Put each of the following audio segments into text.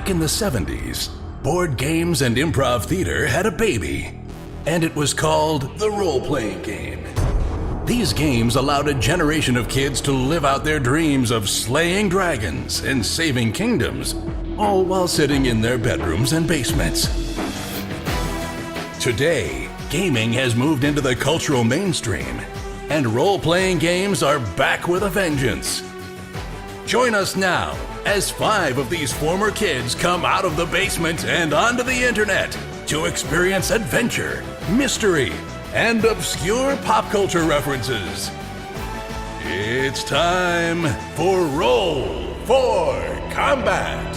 Back in the 70s, board games and improv theater had a baby, and it was called the role-playing game. These games allowed a generation of kids to live out their dreams of slaying dragons and saving kingdoms, all while sitting in their bedrooms and basements. Today, gaming has moved into the cultural mainstream, and role-playing games are back with a vengeance. Join us now as 5 of these former kids come out of the basement and onto the internet to experience adventure, mystery, and obscure pop culture references. It's time for Roll for Combat!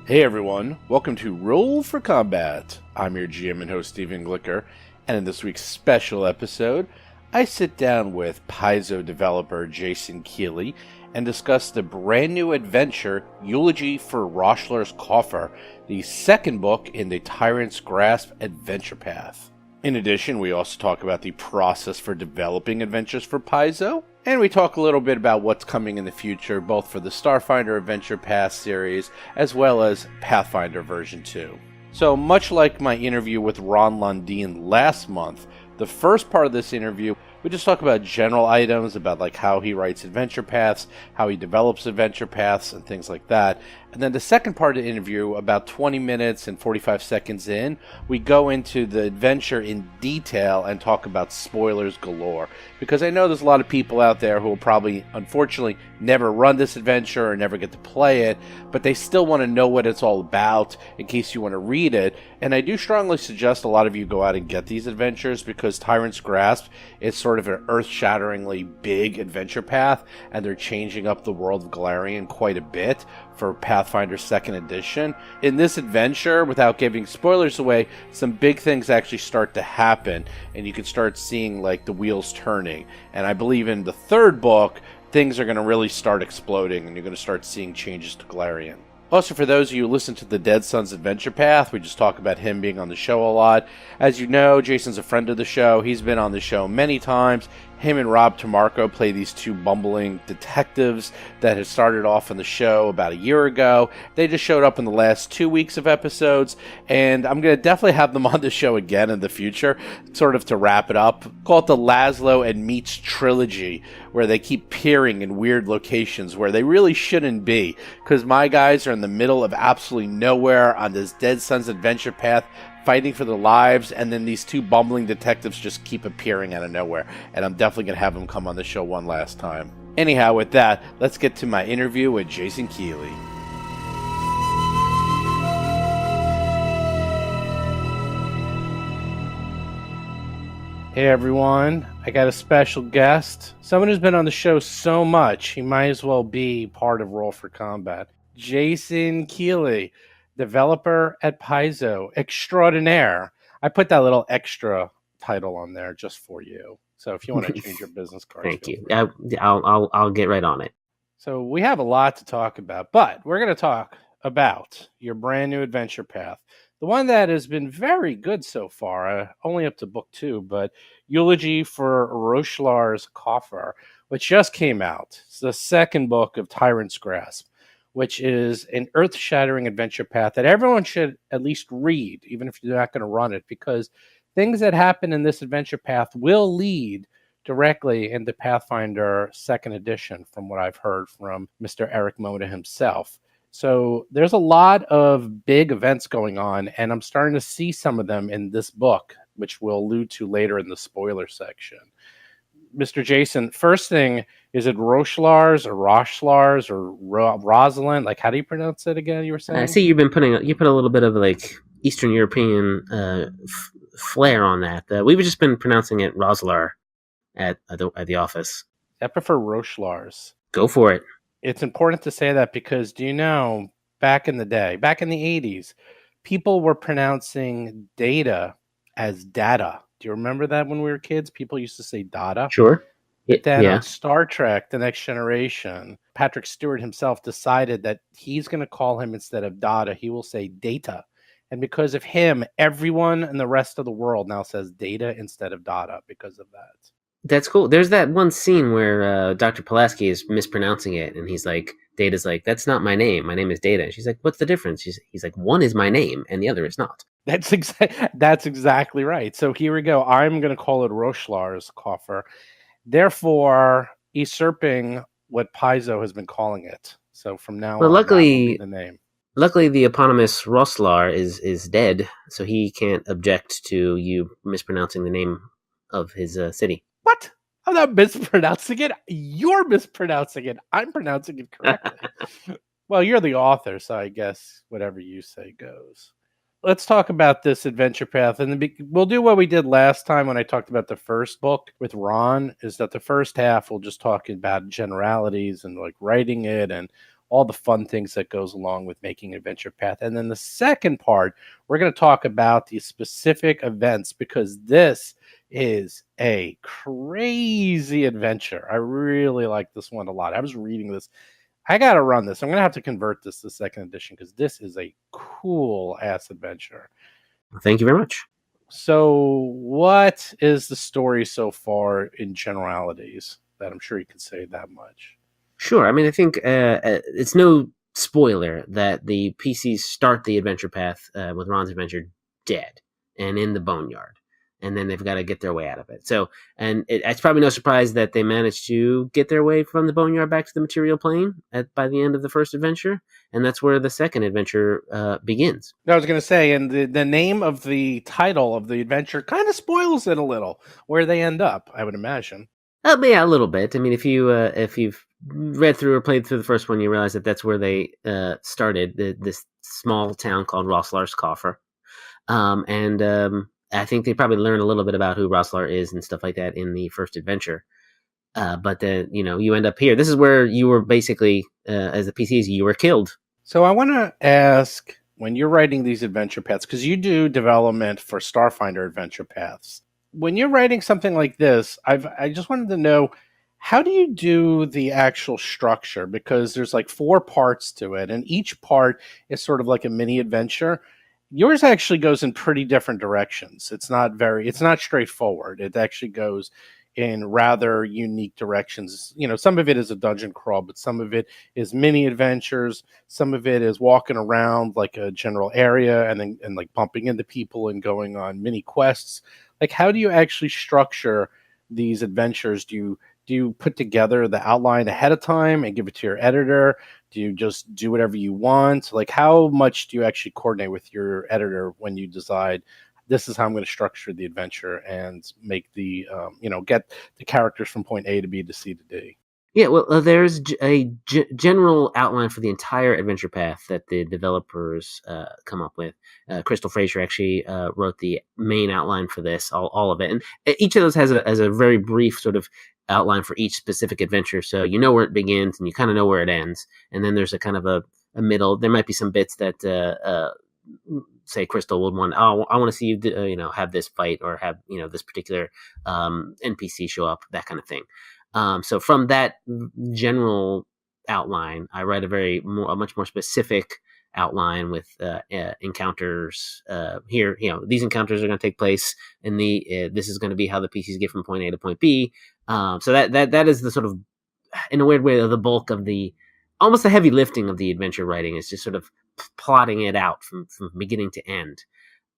Hey everyone, welcome to Roll for Combat. I'm your GM and host Stephen Glicker, and in this week's special episode, I sit down with Paizo Developer Jason Keeley and discuss the brand new adventure, Eulogy for Roslar's Coffer, the second book in the Tyrant's Grasp Adventure Path. In addition, we also talk about the process for developing adventures for Paizo, and we talk a little bit about what's coming in the future, both for the Starfinder Adventure Path series, as well as Pathfinder version 2. So, much like my interview with Ron Lundeen last month, the first part of this interview, we just talk about general items, about like how he writes adventure paths, how he develops adventure paths, and things like that. And then the second part of the interview, about 20 minutes and 45 seconds in, we go into the adventure in detail and talk about spoilers galore. Because I know there's a lot of people out there who will probably, unfortunately, never run this adventure or never get to play it, but they still want to know what it's all about in case you want to read it. And I do strongly suggest a lot of you go out and get these adventures, because Tyrant's Grasp is sort of an earth-shatteringly big adventure path, and they're changing up the world of Golarion quite a bit for Pathfinder Second Edition. In this adventure, without giving spoilers away, some big things actually start to happen, and you can start seeing like the wheels turning. And I believe in the third book, things are going to really start exploding, and you're going to start seeing changes to Golarion. Also, for those of you who listen to the Dead Son's Adventure Path, we just talk about him being on the show a lot. As you know, Jason's a friend of the show. He's been on the show many times. Him and Rob Tomarco play these two bumbling detectives that had started off on the show about a year ago. They just showed up in the last 2 weeks of episodes, and I'm going to definitely have them on the show again in the future, sort of to wrap it up. Call it the Laszlo and Meets Trilogy, where they keep peering in weird locations where they really shouldn't be, because my guys are in the middle of absolutely nowhere on this Dead Son's Adventure Path, fighting for their lives, and then these two bumbling detectives just keep appearing out of nowhere, and I'm definitely going to have them come on the show one last time. Anyhow, with that, let's get to my interview with Jason Keeley. Hey everyone, I got a special guest, someone who's been on the show so much, he might as well be part of Roll for Combat. Jason Keeley, developer at Paizo extraordinaire. I put that little extra title on there just for you. So if you want to change your business card, thank you. I'll get right on it. So we have a lot to talk about, but we're going to talk about your brand new adventure path, the one that has been very good so far, only up to book 2, but Eulogy for Roslar's Coffer, which just came out. It's the second book of Tyrant's Grasp, which is an earth-shattering adventure path that everyone should at least read, even if you're not going to run it, because things that happen in this adventure path will lead directly into Pathfinder Second Edition, from what I've heard from Mr. Eric Mona himself. So there's a lot of big events going on, and I'm starting to see some of them in this book, which we'll allude to later in the spoiler section. Mr. Jason, first thing, is it Roslar's or Roslar's or Rosalind? Like, how do you pronounce it again? You were saying? I see you put a little bit of like Eastern European flair on that. We've just been pronouncing it Roslar at the office. I prefer Roslar's. Go for it. It's important to say that because, do you know, back in the day, back in the 80s, people were pronouncing data as data. Do you remember that when we were kids? People used to say data. Sure. Then on Star Trek, The Next Generation, Patrick Stewart himself decided that he's going to call him, instead of data, he will say data. And because of him, everyone in the rest of the world now says data instead of data because of that. That's cool. There's that one scene where Dr. Pulaski is mispronouncing it, and he's like, Data's like, "That's not my name. My name is Data." And she's like, "What's the difference?" He's like, "One is my name, and the other is not." That's exactly right. So here we go. I'm going to call it Roslar's Coffer, therefore usurping what Paizo has been calling it. So from now Well, on, that will be luckily, the name. luckily, the eponymous Roslar is dead, so he can't object to you mispronouncing the name of his city. What? I'm not mispronouncing it. You're mispronouncing it. I'm pronouncing it correctly. Well, you're the author, so I guess whatever you say goes. Let's talk about this adventure path, and we'll do what we did last time when I talked about the first book with Ron. Is that the first half we'll just talk about generalities and like writing it and all the fun things that goes along with making adventure path, and then the second part we're going to talk about the specific events because this is a crazy adventure. I really like this one a lot. I was reading this. I got to run this. I'm going to have to convert this to second edition because this is a cool ass adventure. Thank you very much. So, what is the story so far in generalities? That I'm sure you could say that much. Sure. I mean, I think it's no spoiler that the PCs start the adventure path with Ron's adventure dead and in the boneyard. And then they've got to get their way out of it. So, and it's probably no surprise that they managed to get their way from the boneyard back to the material plane by the end of the first adventure. And that's where the second adventure begins. I was going to say, and the name of the title of the adventure kind of spoils it a little, where they end up, I would imagine. But yeah, a little bit. I mean, if you've read through or played through the first one, you realize that that's where they started, this small town called Roslar's Coffer. I think they probably learn a little bit about who Roslar is and stuff like that in the first adventure. But then, you end up here. This is where you were basically, as the PCs, you were killed. So I want to ask, when you're writing these adventure paths, because you do development for Starfinder Adventure Paths, when you're writing something like this, I just wanted to know, how do you do the actual structure? Because there's like 4 parts to it, and each part is sort of like a mini adventure. Yours actually goes in pretty different directions. It's not straightforward. It actually goes in rather unique directions. Some of it is a dungeon crawl, but some of it is mini adventures. Some of it is walking around like a general area and like bumping into people and going on mini quests. Like, how do you actually structure these adventures? Do you put together the outline ahead of time and give it to your editor? Do you just do whatever you want? Like, how much do you actually coordinate with your editor when you decide this is how I'm going to structure the adventure and make the, get the characters from point A to B to C to D? Yeah, well, there's a general outline for the entire adventure path that the developers come up with. Crystal Fraser actually wrote the main outline for this, all of it. And each of those has a very brief sort of outline for each specific adventure. So you know where it begins and you kind of know where it ends. And then there's a kind of a middle. There might be some bits that, say, Crystal would want, I want to see you, have this fight or have, this particular NPC show up, that kind of thing. So from that general outline, I write a much more specific outline with encounters. Here, these encounters are going to take place, and this is going to be how the PCs get from point A to point B. So that is the sort of, in a weird way, the bulk of almost the heavy lifting of the adventure writing is just sort of plotting it out from beginning to end.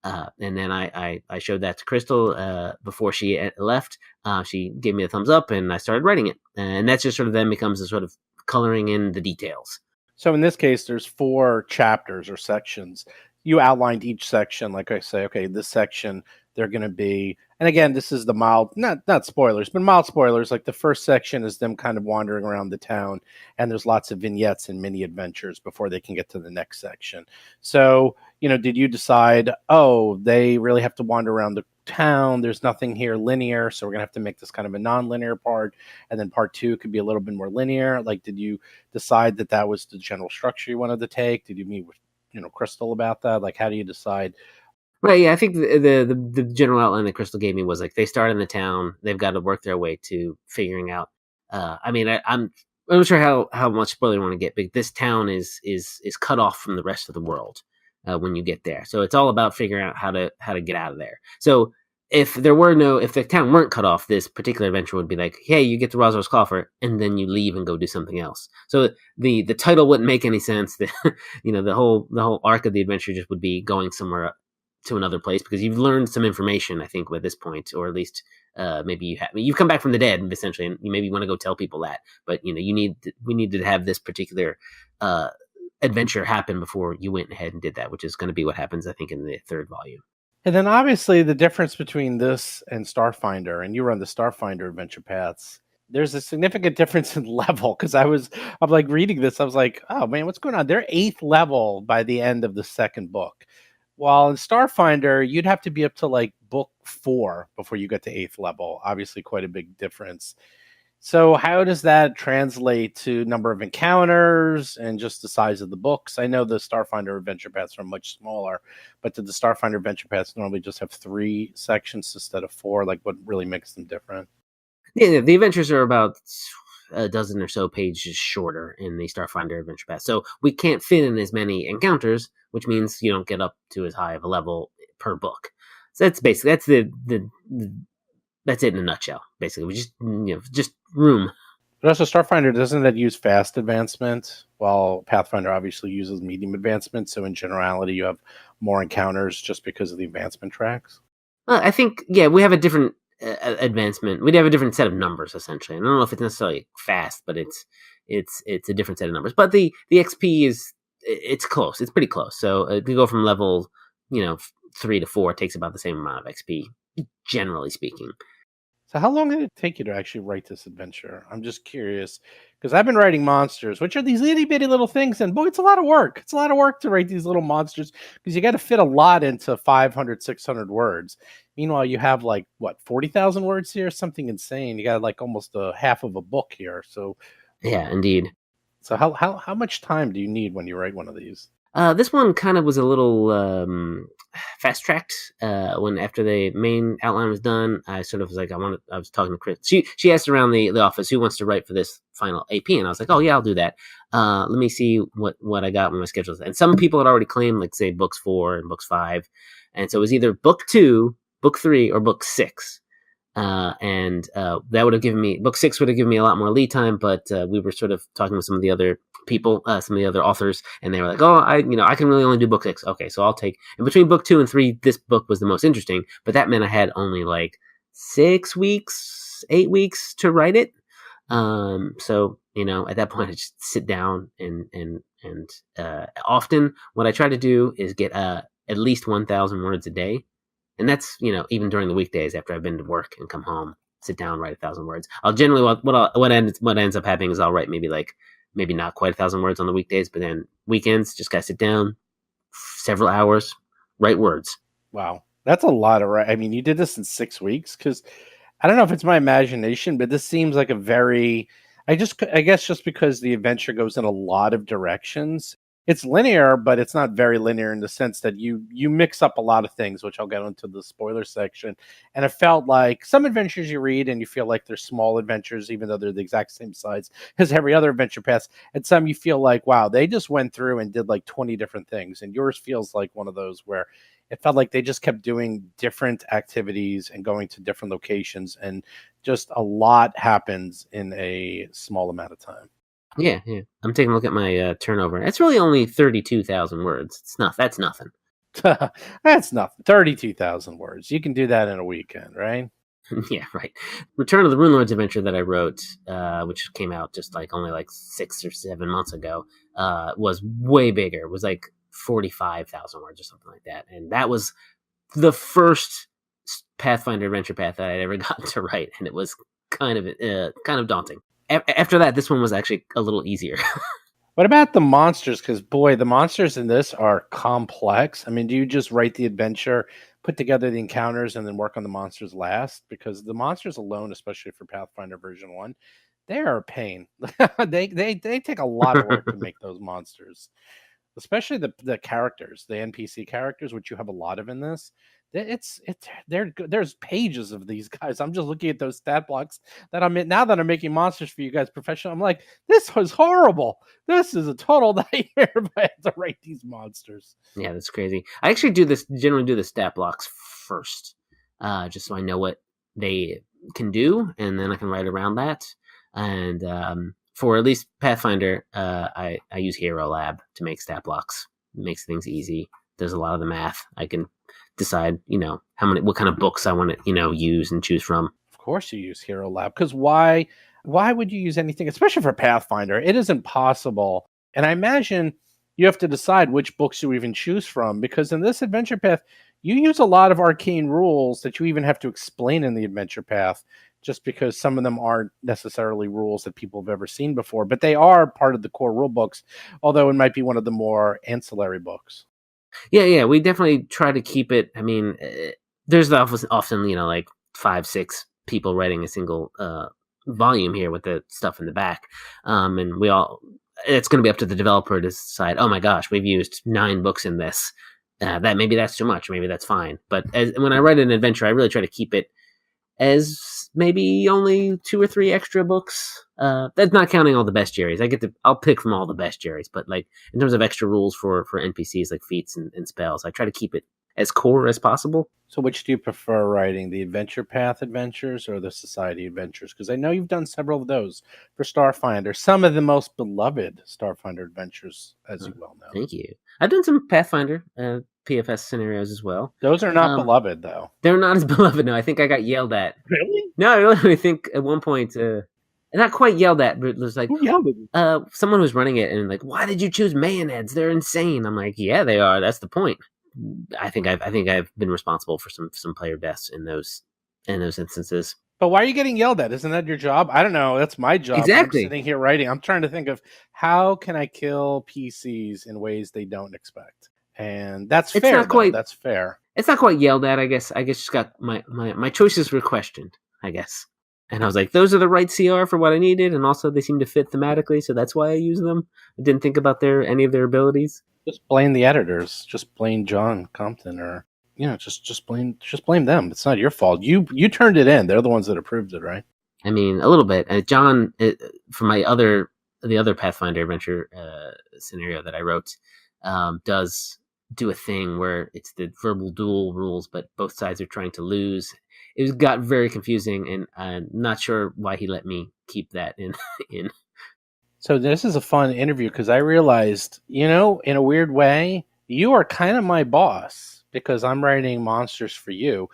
And then I showed that to Crystal before she left. She gave me a thumbs up, and I started writing it. And that's just sort of then becomes a sort of coloring in the details. So in this case, there's 4 chapters or sections. You outlined each section, like I say, okay, this section, they're going to be, and again, this is the mild, not spoilers, but mild spoilers. Like the first section is them kind of wandering around the town, and there's lots of vignettes and mini adventures before they can get to the next section. So, did you decide, they really have to wander around the town, there's nothing here linear, so we're gonna have to make this kind of a non-linear part, and then part 2 could be a little bit more linear? Like, did you decide that was the general structure you wanted to take? Did you meet with Crystal about that? Like, how do you decide? Right, yeah, I think the general outline that Crystal gave me was like they start in the town, they've got to work their way to figuring out. I'm not sure how much spoiler you want to get, but this town is cut off from the rest of the world when you get there. So it's all about figuring out how to get out of there. So if the town weren't cut off, this particular adventure would be like, hey, you get to Roslar's Coffer, and then you leave and go do something else. So the title wouldn't make any sense. The whole arc of the adventure just would be going somewhere to another place, because you've learned some information, I think, at this point, or at least maybe you've come back from the dead, essentially, and you maybe want to go tell people that. But we needed to have this particular adventure happen before you went ahead and did that, which is going to be what happens, I think, in the third volume. And then obviously the difference between this and Starfinder, and you run the Starfinder Adventure Paths, there's a significant difference in level, because I'm like reading this, I was like, oh man, what's going on? They're 8th level by the end of the second book. While in Starfinder, you'd have to be up to like book 4 before you get to 8th level. Obviously quite a big difference. So how does that translate to number of encounters and just the size of the books? I know the Starfinder Adventure Paths are much smaller, but did the Starfinder Adventure Paths normally just have 3 sections instead of 4? Like, what really makes them different? Yeah, the adventures are about a dozen or so pages shorter in the Starfinder Adventure Path. So we can't fit in as many encounters, which means you don't get up to as high of a level per book. So that's basically, that's it in a nutshell. Basically, we just room. But also Starfinder, doesn't that use fast advancement, while Pathfinder obviously uses medium advancement? So in generality, you have more encounters just because of the advancement tracks? I think, yeah, we have a different advancement. We'd have a different set of numbers, essentially. I don't know if it's necessarily fast, but it's a different set of numbers. But the XP it's close. It's pretty close. So to go from level 3 to 4 takes about the same amount of XP, generally speaking. So how long did it take you to actually write this adventure? I'm just curious, because I've been writing monsters, which are these itty bitty little things, and boy, it's a lot of work. It's a lot of work to write these little monsters, because you got to fit a lot into 500, 600 words. Meanwhile, you have 40,000 words here, something insane. You got almost a half of a book here. So yeah, indeed. So how much time do you need when you write one of these? This one kind of was a little fast-tracked. When after the main outline was done, I sort of was like, I was talking to Chris. She asked around the office who wants to write for this final AP, and I was like, oh yeah, I'll do that. Let me see what I got when my schedule is. And some people had already claimed, say, books 4 and books 5, and so it was either book 2, book 3, or book 6. And that would have given me book 6 would have given me a lot more lead time, but we were sort of talking with some of the other people, some of the other authors, and they were like, "Oh, I can really only do book 6." Okay, so I'll take. And between book 2 and 3, this book was the most interesting, but that meant I had only 6 weeks, 8 weeks to write it. So at that point, I just sit down and often what I try to do is get at least 1,000 words a day. And that's, even during the weekdays after I've been to work and come home, sit down, write 1,000 words. I'll generally, what ends up happening is I'll write maybe not quite 1,000 words on the weekdays, but then weekends, just gotta sit down, several hours, write words. Wow. That's a lot of writing. I mean, you did this in 6 weeks? Because I don't know if it's my imagination, but this seems like a very, I guess just because the adventure goes in a lot of directions. It's linear, but it's not very linear in the sense that you mix up a lot of things, which I'll get into the spoiler section. And it felt like some adventures you read and you feel like they're small adventures, even though they're the exact same size as every other adventure path. And some you feel like, wow, they just went through and did 20 different things. And yours feels like one of those where it felt like they just kept doing different activities and going to different locations. And just a lot happens in a small amount of time. Yeah. I'm taking a look at my turnover. It's really only 32,000 words. That's nothing. That's nothing. 32,000 words. You can do that in a weekend, right? Yeah, right. Return of the Runelords adventure that I wrote, which came out just only 6 or 7 months ago, was way bigger. It was 45,000 words or something like that. And that was the first Pathfinder Adventure Path that I'd ever gotten to write, and it was kind of daunting. After that, this one was actually a little easier. What about the monsters? Because, boy, the monsters in this are complex. I mean, do you just write the adventure, put together the encounters, and then work on the monsters last? Because the monsters alone, especially for Pathfinder version 1, they are a pain. they take a lot of work to make those monsters. Especially the characters, the NPC characters, which you have a lot of in this. There's pages of these guys. I'm just looking at those stat blocks that I'm in now that I'm making monsters for you guys professional. I'm like, this was horrible. This is a total nightmare if I have to write these monsters. Yeah, that's crazy. I actually generally do the stat blocks first. just so I know what they can do, and then I can write around that. And for at least Pathfinder, I use Hero Lab to make stat blocks. It makes things easy. Does a lot of the math. I can decide, what kind of books I want to, use and choose from. Of course you use Hero Lab, because why would you use anything, especially for Pathfinder? It isn't possible. And I imagine you have to decide which books you even choose from, because in this adventure path, you use a lot of arcane rules that you even have to explain in the adventure path, just because some of them aren't necessarily rules that people have ever seen before, but they are part of the core rule books, although it might be one of the more ancillary books. Yeah, we definitely try to keep it. I mean, there's often, like 5-6 people writing a single volume here with the stuff in the back. And it's going to be up to the developer to decide, oh my gosh, we've used 9 books in this. Maybe that's too much, maybe that's fine. But when I write an adventure, I really try to keep it as maybe only 2 or 3 extra books. That's not counting all the bestiaries. I'll pick from all the bestiaries, but like in terms of extra rules for NPCs like feats and spells, I try to keep it as core as possible. So which do you prefer writing, the adventure path adventures or the society adventures? Because I know you've done several of those for Starfinder, some of the most beloved Starfinder adventures, as you well know. Thank you. I've done some Pathfinder PFS scenarios as well. Those are not beloved, though. They're not as beloved, no. I think I got yelled at. Really? No, I really think at one point, not quite yelled at, but it was like, who yelled at you? Someone was running it and like, why did you choose Mayonnaise? They're insane. I'm like, yeah, they are. That's the point. I think I've been responsible for some player deaths in those instances. But why are you getting yelled at? Isn't that your job? I don't know. That's my job. Exactly. I'm sitting here writing. I'm trying to think of how can I kill PCs in ways they don't expect. And that's fair. That's fair. It's not quite yelled at, I guess. I guess just got my choices were questioned, I guess. And I was like, those are the right CR for what I needed, and also they seem to fit thematically, so that's why I use them. I didn't think about any of their abilities. Just blame the editors. Just blame John Compton, or just blame them. It's not your fault. You turned it in. They're the ones that approved it, right? I mean, a little bit. John, for the other Pathfinder Adventure scenario that I wrote, does do a thing where it's the verbal duel rules, but both sides are trying to lose. It got very confusing, and I'm not sure why he let me keep that in. So this is a fun interview because I realized, in a weird way, you are kind of my boss because I'm writing monsters for you.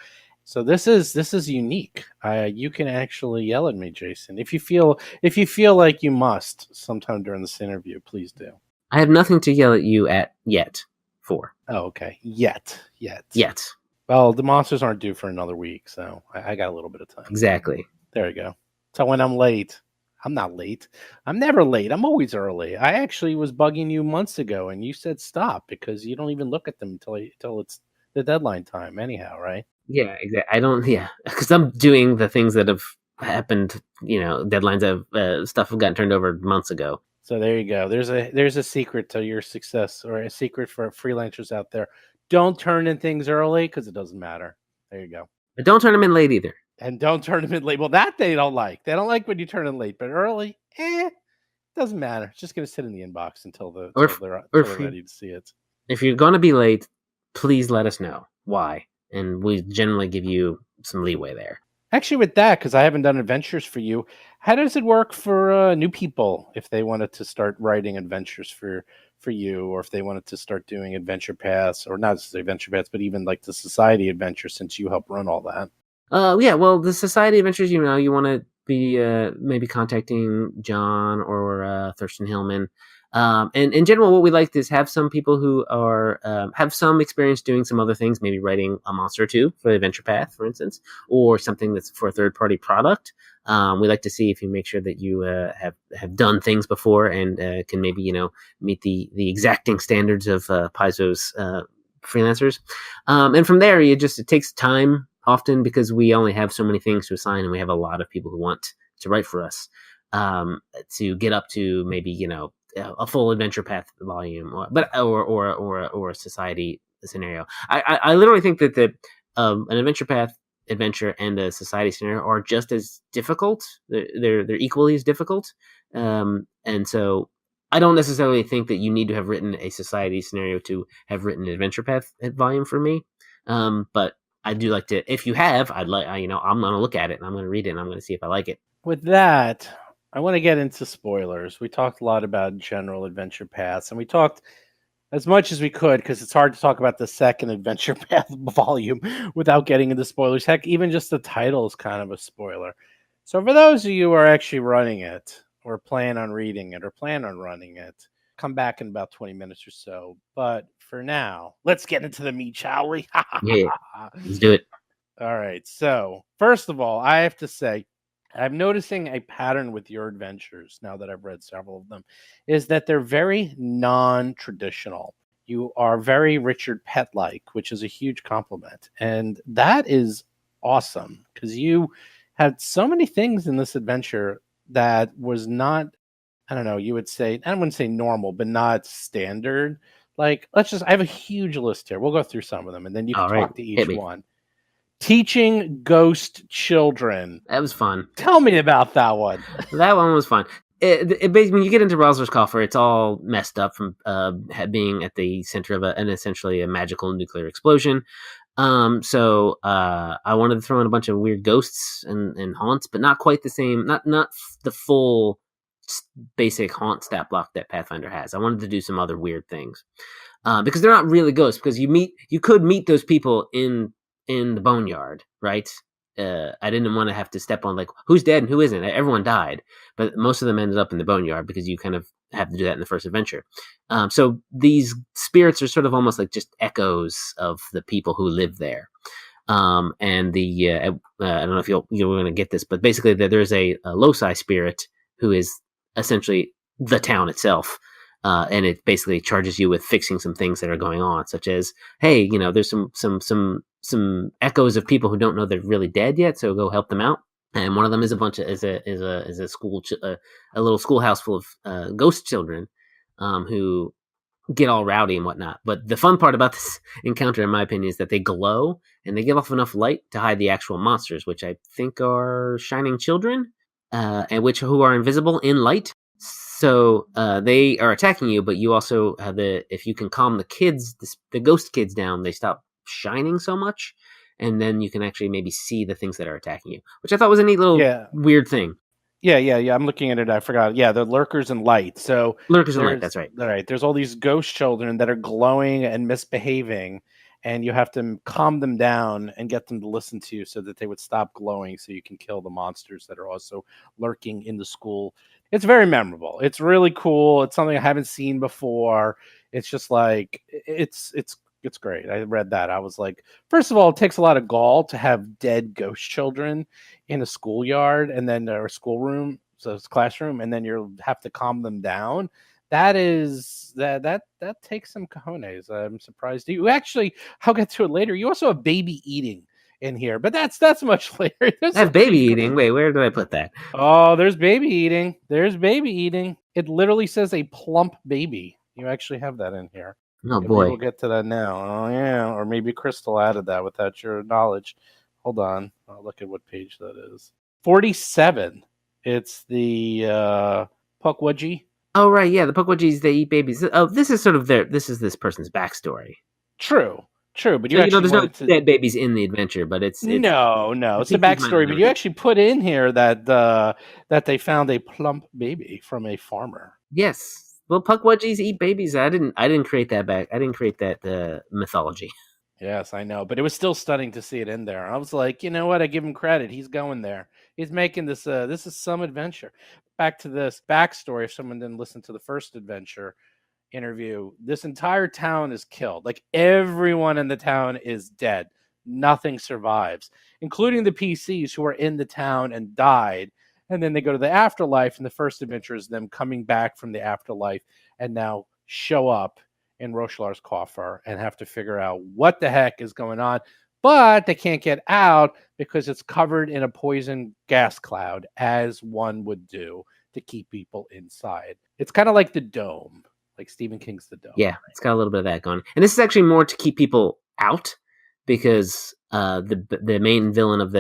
So this is unique. You can actually yell at me, Jason, if you feel like you must sometime during this interview. Please do. I have nothing to yell at you at yet. For. Oh, okay. Yet. Well, the monsters aren't due for another week, so I got a little bit of time. Exactly. There you go. So when I'm late, I'm not late. I'm never late. I'm always early. I actually was bugging you months ago, and you said stop because you don't even look at them until it's the deadline time anyhow, right? Yeah, exactly. Because I'm doing the things that have happened, deadlines of stuff have gotten turned over months ago. So there you go. There's a secret to your success, or a secret for freelancers out there. Don't turn in things early because it doesn't matter. There you go. But don't turn them in late either. And don't turn them in late. Well, that they don't like. They don't like when you turn in late, but early, doesn't matter. It's just going to sit in the inbox until they're ready to see it. If you're going to be late, please let us know why, and we generally give you some leeway there. Actually, with that, because I haven't done adventures for you, how does it work for new people if they wanted to start writing adventures for you, or if they wanted to start doing adventure paths, or not just adventure paths, but even like the society adventure, since you help run all that? Well, the society adventures, you want to be maybe contacting John or Thurston Hillman. And in general, what we like is have some people who are have some experience doing some other things, maybe writing a monster or two for the Adventure Path, for instance, or something that's for a third-party product. We like to see if you make sure that you have done things before and can maybe meet the exacting standards of Paizo's freelancers. And from there, it takes time often because we only have so many things to assign, and we have a lot of people who want to write for us to get up to maybe a full Adventure Path volume, or a society scenario. I literally think that an Adventure Path adventure and a society scenario are just as difficult. They're equally as difficult, and so I don't necessarily think that you need to have written a society scenario to have written an Adventure Path volume for me. But I do like to. If you have, I'm going to look at it and I'm going to read it and I'm going to see if I like it. With that, I want to get into spoilers. We talked a lot about general adventure paths, and we talked as much as we could because it's hard to talk about the second adventure path volume without getting into spoilers. Heck, even just the title is kind of a spoiler. So for those of you who are actually running it or plan on reading it or plan on running it, come back in about 20 minutes or so. But for now, let's get into the meat, shall we? Yeah, let's do it. All right. So first of all, I have to say, I'm noticing a pattern with your adventures now that I've read several of them, is that they're very non-traditional. You are very Richard Pett-like, which is a huge compliment. And that is awesome because you had so many things in this adventure that was not, I don't know, you would say, I wouldn't say normal, but not standard. Like, I have a huge list here. We'll go through some of them and then you can All right, talk to hit each me. one. Teaching ghost children. That was fun. Tell me about that one. That one was fun. When you get into Roslar's Coffer, it's all messed up from being at the center of an essentially a magical nuclear explosion. So I wanted to throw in a bunch of weird ghosts and haunts, but not quite the same. Not the full basic haunt stat block that Pathfinder has. I wanted to do some other weird things because they're not really ghosts. Because you could meet those people in the boneyard, right? I didn't want to have to step on like who's dead and who isn't. Everyone died, but most of them ended up in the boneyard because you kind of have to do that in the first adventure. So these spirits are sort of almost like just echoes of the people who live there. And the I don't know if you're going to get this, but basically there's a loci spirit who is essentially the town itself. And it basically charges you with fixing some things that are going on, such as, hey, there's some echoes of people who don't know they're really dead yet, so go help them out. And one of them is a school, a little schoolhouse full of ghost children, who get all rowdy and whatnot. But the fun part about this encounter, in my opinion, is that they glow and they give off enough light to hide the actual monsters, which I think are shining children, and who are invisible in light. So they are attacking you, but you also have if you can calm the ghost kids down, they stop shining so much, and then you can actually maybe see the things that are attacking you, which I thought was a neat little weird thing. Yeah. I'm looking at it. I forgot. Yeah, the lurkers in light. So lurkers in light. That's right. All right. There's all these ghost children that are glowing and misbehaving, and you have to calm them down and get them to listen to you so that they would stop glowing, so you can kill the monsters that are also lurking in the school. It's very memorable. It's really cool. It's something I haven't seen before. It's just like it's great. I read that. I was like, first of all, it takes a lot of gall to have dead ghost children in a schoolyard and then or schoolroom, so it's classroom, and then you have to calm them down. That takes some cojones. I'm surprised. You actually, I'll get to it later. You also have baby eating in here, but that's much later. That's baby eating. Wait, where did I put that? Oh, there's baby eating. There's baby eating. It literally says a plump baby. You actually have that in here. Oh boy, we'll get to that now. Oh yeah, or maybe Crystal added that without your knowledge. Hold on, I'll look at what page that is. 47. It's the Pukwudgie. Oh right, yeah, the Pukwudgies, they eat babies. Oh, this is this person's backstory. True, but there's no dead babies in the adventure, but it's no, it's the backstory. But you actually put in here that they found a plump baby from a farmer. Yes. Well, Pukwudgies eat babies. I didn't create that I didn't create that mythology. Yes, I know, but it was still stunning to see it in there. I was like, you know what? I give him credit. He's going there. He's making this. This is some adventure. Back to this backstory. If someone didn't listen to the first adventure interview, this entire town is killed. Like everyone in the town is dead. Nothing survives, including the PCs who were in the town and died. And then they go to the afterlife, and the first adventure is them coming back from the afterlife and now show up in Roslar's Coffer and have to figure out what the heck is going on. But they can't get out because it's covered in a poison gas cloud, as one would do to keep people inside. It's kind of like the Dome, like Stephen King's The Dome. Yeah, it's got a little bit of that going. And this is actually more to keep people out, because the main villain of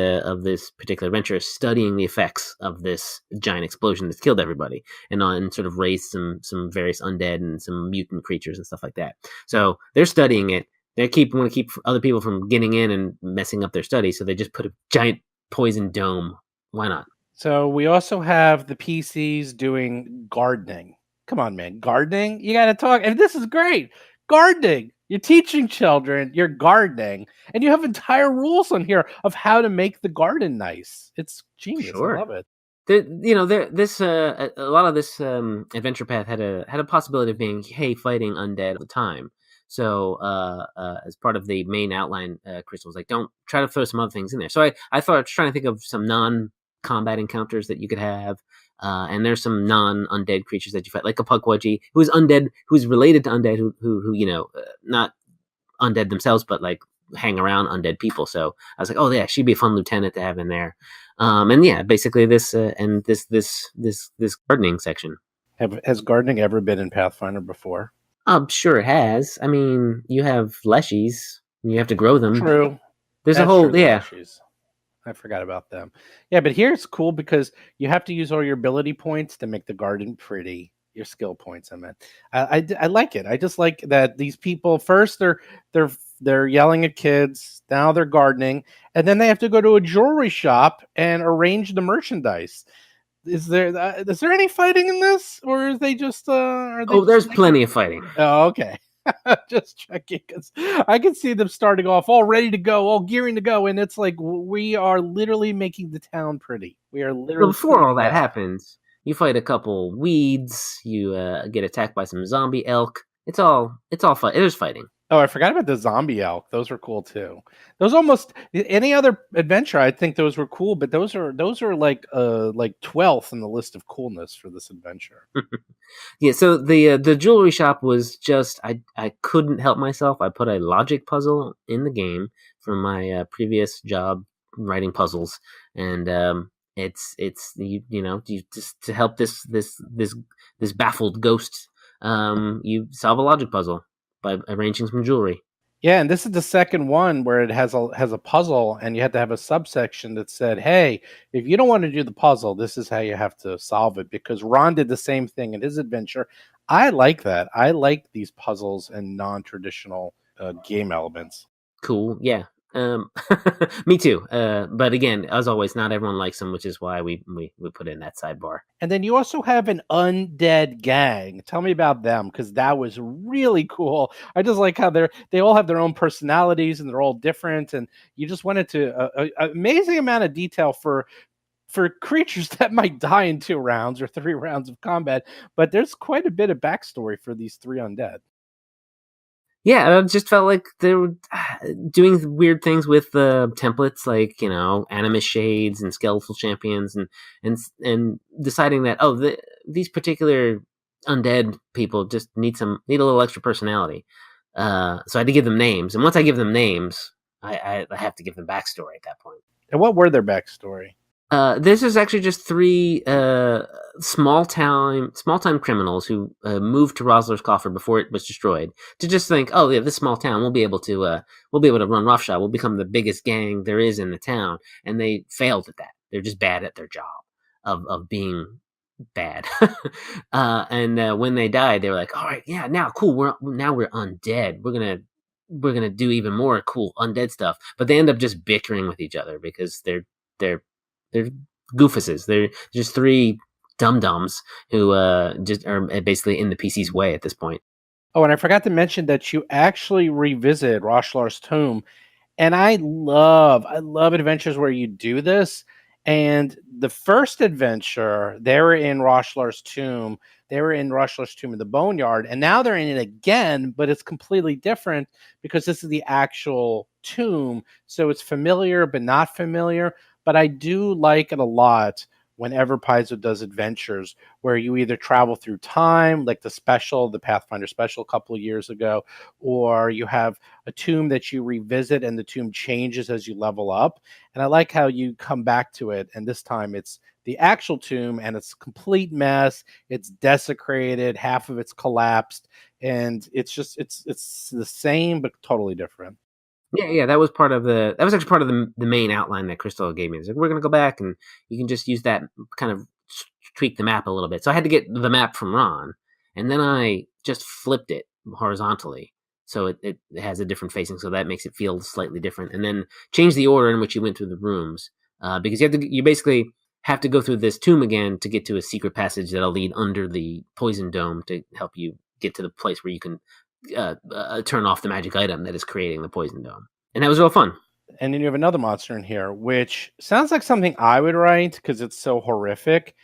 this particular adventure is studying the effects of this giant explosion that's killed everybody, and sort of raised some various undead and some mutant creatures and stuff like that. So they're studying it They want to keep other people from getting in and messing up their study, so they just put a giant poison dome. Why not? So we also have the PCs doing gardening. Come on, man. Gardening? You got to talk. And this is great. Gardening. You're teaching children, you're gardening, and you have entire rules on here of how to make the garden nice. It's genius. Sure. I love it. A lot of this adventure path had a possibility of being fighting undead all the time. So as part of the main outline, Crystal was like, "Don't try to throw some other things in there." So I thought I was trying to think of some non-combat encounters that you could have, and there's some non-undead creatures that you fight, like a Pukwudgie who's undead, who's related to undead, who not undead themselves, but like hang around undead people. So I was like, oh yeah, she'd be a fun lieutenant to have in there. And yeah, basically this gardening section. Has gardening ever been in Pathfinder before? Sure it has. I mean, you have leshies, and you have to grow them. True. There's a whole Leshies. I forgot about them. Yeah, but here it's cool because you have to use all your ability points to make the garden pretty. Your skill points, I meant. I like it. I just like that these people first they're yelling at kids. Now they're gardening, and then they have to go to a jewelry shop and arrange the merchandise. Is there any fighting in this, or is they just? There's plenty of fighting. Oh, okay. Just checking because I can see them starting off all ready to go, all gearing to go, and it's like we are literally making the town pretty. We are literally before all that happens. You fight a couple weeds. You get attacked by some zombie elk. It's all fun. There's fighting. Oh, I forgot about the zombie elk. Those were cool too. Those almost any other adventure, I think those were cool, but those are like 12th in the list of coolness for this adventure. Yeah. So the jewelry shop was just I couldn't help myself. I put a logic puzzle in the game from my previous job writing puzzles, and it's you just to help this baffled ghost. You solve a logic puzzle by arranging some jewelry. Yeah, and this is the second one where it has a puzzle, and you had to have a subsection that said, "Hey, if you don't want to do the puzzle, this is how you have to solve it." Because Ron did the same thing in his adventure. I like that. I like these puzzles and non-traditional game elements. Cool. Yeah. Me too. But again, as always, not everyone likes them, which is why we put in that sidebar. And then you also have an Undead Gang. Tell me about them, because that was really cool. I just like how they all have their own personalities and they're all different, and you just went into an amazing amount of detail for creatures that might die in 2 rounds or 3 rounds of combat. But there's quite a bit of backstory for these 3 undead. Yeah, I just felt like they were doing weird things with templates, like animus shades and skeletal champions, and deciding that these particular undead people just need a little extra personality. So I had to give them names, and once I give them names, I have to give them backstory at that point. And what were their backstory? This is actually just 3 small time criminals who moved to Roslar's Coffer before it was destroyed to just think, oh yeah, this small town we'll be able to run roughshod. We'll become the biggest gang there is in the town, and they failed at that. They're just bad at their job of being bad. And when they died, they were like, all right, yeah, now cool. We're undead. We're gonna do even more cool undead stuff. But they end up just bickering with each other because they're goofuses. They're just 3 dum-dums who just are basically in the PC's way at this point. Oh, and I forgot to mention that you actually revisit Roslar's tomb, and I love adventures where you do this. And the first adventure, they were in Roslar's tomb. They were in Roslar's tomb in the Boneyard, and now they're in it again, but it's completely different because this is the actual tomb. So it's familiar but not familiar. But I do like it a lot whenever Paizo does adventures where you either travel through time, like the Pathfinder special a couple of years ago, or you have a tomb that you revisit and the tomb changes as you level up. And I like how you come back to it, and this time it's the actual tomb, and it's a complete mess. It's desecrated, half of it's collapsed, and it's the same but totally different. Yeah, that was actually part of the main outline that Crystal gave me. It's like, we're going to go back and you can just use that, kind of tweak the map a little bit. So I had to get the map from Ron, and then I just flipped it horizontally. so it has a different facing, so that makes it feel slightly different. And then change the order in which you went through the rooms, because you basically have to go through this tomb again to get to a secret passage that'll lead under the poison dome to help you get to the place where you can turn off the magic item that is creating the poison dome. And that was real fun. And then you have another monster in here, which sounds like something I would write because it's so horrific.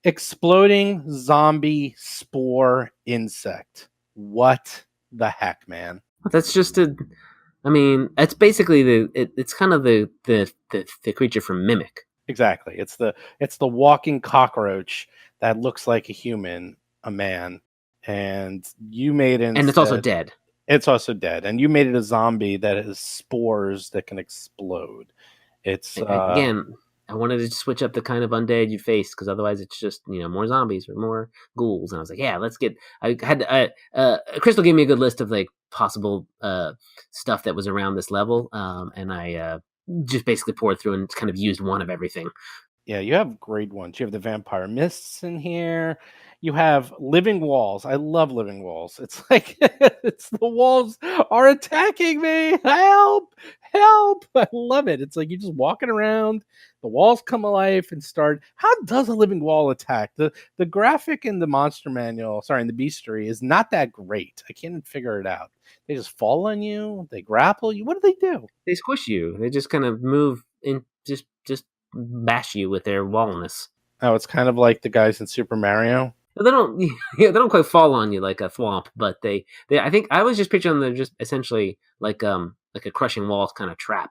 Exploding zombie spore insect. What the heck, man? That's just it's basically it's kind of the creature from Mimic. Exactly. It's the walking cockroach that looks like a human, a man, and you made it. And it's also dead. It's also dead, and you made it a zombie that has spores that can explode. It's again, I wanted to switch up the kind of undead you face because otherwise it's just more zombies or more ghouls. And I was like, yeah, let's get. Crystal gave me a good list of like possible stuff that was around this level, and I just basically poured through and kind of used one of everything. Yeah, you have great ones. You have the vampire mists in here. You have living walls. I love living walls. It's like it's the walls are attacking me. Help! Help! I love it. It's like you're just walking around, the walls come alive and start. How does a living wall attack? The graphic in the monster manual, in the bestiary is not that great. I can't even figure it out. They just fall on you, they grapple you. What do they do? They squish you. They just kind of move in, just bash you with their wallness. Oh, it's kind of like the guys in Super Mario. They don't quite fall on you like a thwomp, but they I think I was just picturing them just essentially like a crushing walls kind of trap,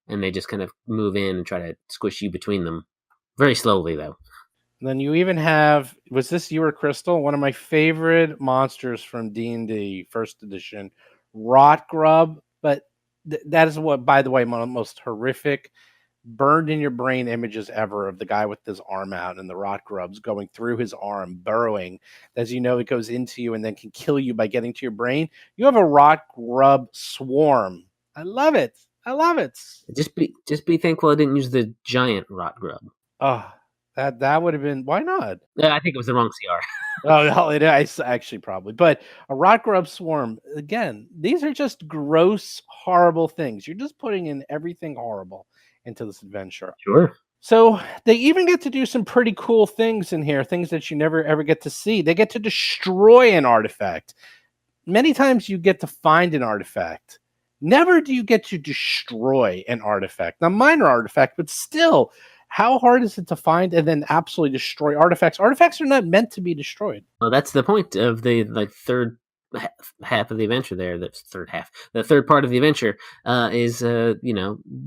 and they just kind of move in and try to squish you between them, very slowly though. And then you even have, was this you or Crystal? One of my favorite monsters from D&D First Edition, Rot Grub, but that is what, by the way, one of the most horrific burned in your brain images ever of the guy with his arm out and the rot grubs going through his arm, burrowing. As you know, it goes into you and then can kill you by getting to your brain. You have a rot grub swarm. I love it. I love it. Just be thankful I didn't use the giant rot grub. Oh, that would have been, why not? I think it was the wrong CR. Oh, no, it is actually probably. But a rot grub swarm, again, these are just gross, horrible things. You're just putting in everything horrible into this adventure. Sure. So they even get to do some pretty cool things in here, things that you never ever get to see. They get to destroy an artifact. Many times you get to find an artifact. Never do you get to destroy an artifact. Now, minor artifact, but still, how hard is it to find and then absolutely destroy artifacts? Artifacts are not meant to be destroyed. Well, that's the point of the third half of the adventure there. The third part of the adventure is